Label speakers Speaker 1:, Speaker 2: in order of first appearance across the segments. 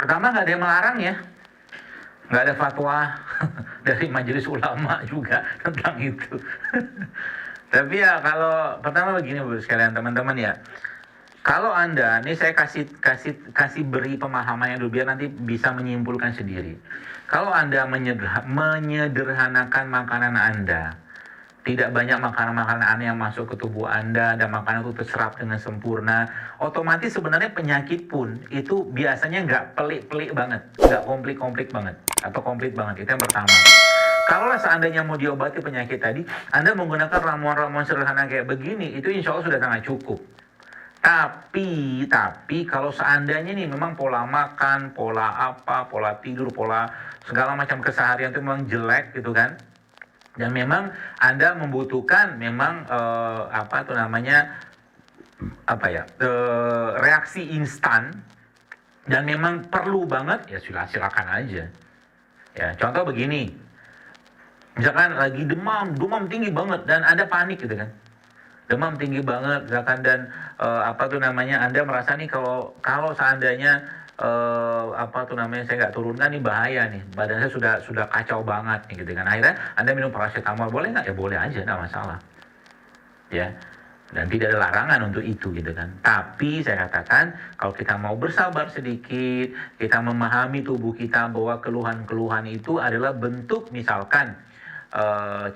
Speaker 1: Pertama, nggak ada yang melarang ya, nggak ada fatwa dari majelis ulama juga tentang itu. Tapi ya kalau pertama begini Bu sekalian teman-teman ya, kalau Anda, ini saya kasih beri pemahaman yang dulu biar nanti bisa menyimpulkan sendiri. Kalau Anda menyederhanakan makanan Anda, tidak banyak makanan-makanan yang masuk ke tubuh Anda dan makanan itu terserap dengan sempurna, otomatis sebenarnya penyakit pun itu biasanya nggak pelik-pelik banget, nggak komplit-komplit banget, atau komplit banget. Itu yang pertama. Kalau seandainya mau diobati penyakit tadi, Anda menggunakan ramuan-ramuan sederhana kayak begini, itu insya Allah sudah sangat cukup. Tapi kalau seandainya nih memang pola makan, pola tidur, pola segala macam keseharian itu memang jelek gitu kan, dan memang Anda membutuhkan memang reaksi instan dan memang perlu banget, ya silakan aja. Ya, contoh begini, misalkan lagi demam tinggi banget dan Anda panik gitu kan. Demam tinggi banget misalkan dan Anda merasa nih kalau seandainya saya nggak turunkan nih bahaya nih, badan saya sudah kacau banget nih gitu kan. Akhirnya Anda minum paracetamol, boleh nggak? Ya boleh aja, nggak masalah ya, dan tidak ada larangan untuk itu gitu kan. Tapi saya katakan kalau kita mau bersabar sedikit, kita memahami tubuh kita bahwa keluhan-keluhan itu adalah bentuk misalkan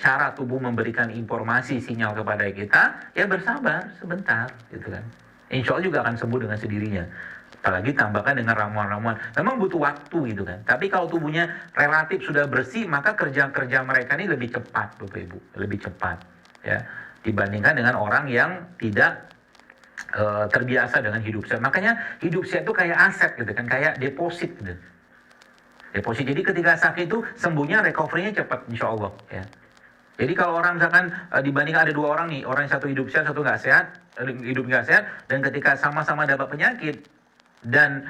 Speaker 1: cara tubuh memberikan informasi sinyal kepada kita, ya bersabar sebentar gitu kan. Insya Allah juga akan sembuh dengan sendirinya. Apalagi tambahkan dengan ramuan-ramuan. Memang butuh waktu gitu kan. Tapi kalau tubuhnya relatif sudah bersih, maka kerja-kerja mereka ini lebih cepat, Bapak Ibu, lebih cepat ya dibandingkan dengan orang yang tidak terbiasa dengan hidup sehat. Makanya hidup sehat itu kayak aset gitu kan, kayak deposit gitu. Deposit. Jadi ketika sakit itu sembuhnya, recovery-nya cepat insya Allah ya. Jadi kalau orang misalkan dibandingkan ada dua orang nih, orang yang satu hidup sehat, satu nggak sehat, hidup nggak sehat, dan ketika sama-sama dapat penyakit dan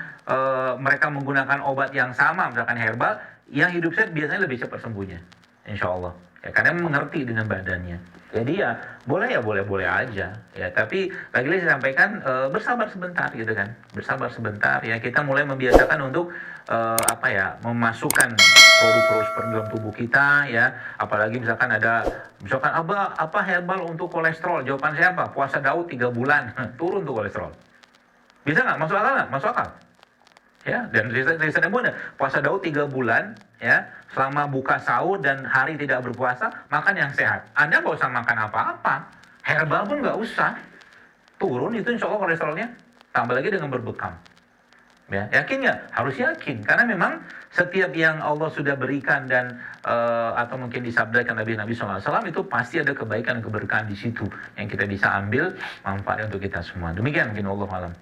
Speaker 1: mereka menggunakan obat yang sama, misalkan herbal, yang hidup sehat biasanya lebih cepat sembuhnya, insya Allah. Ya, karena mengerti dengan badannya. Jadi ya boleh aja ya. Tapi lagi-lagi saya sampaikan bersabar sebentar gitu kan, bersabar sebentar ya. Kita mulai membiasakan untuk memasukkan produk-produk seperti dalam tubuh kita ya. Apalagi misalkan apa herbal untuk kolesterol, jawaban saya apa? Puasa Daud 3 bulan turun tuh kolesterol. Bisa nggak? Masuk akal nggak? Masuk akal ya. Dan risetnya pun puasa Daud 3 bulan ya, selama buka sahur dan hari tidak berpuasa, makan yang sehat. Anda nggak usah makan apa-apa, herbal pun nggak usah, turun itu insya Allah kolesterolnya. Tambah lagi dengan berbekam ya. Yakin nggak? Harus yakin, karena memang setiap yang Allah sudah berikan dan atau mungkin disabdakan Nabi SAW itu pasti ada kebaikan dan keberkahan di situ yang kita bisa ambil manfaatnya untuk kita semua. Demikian mungkin Allah alam.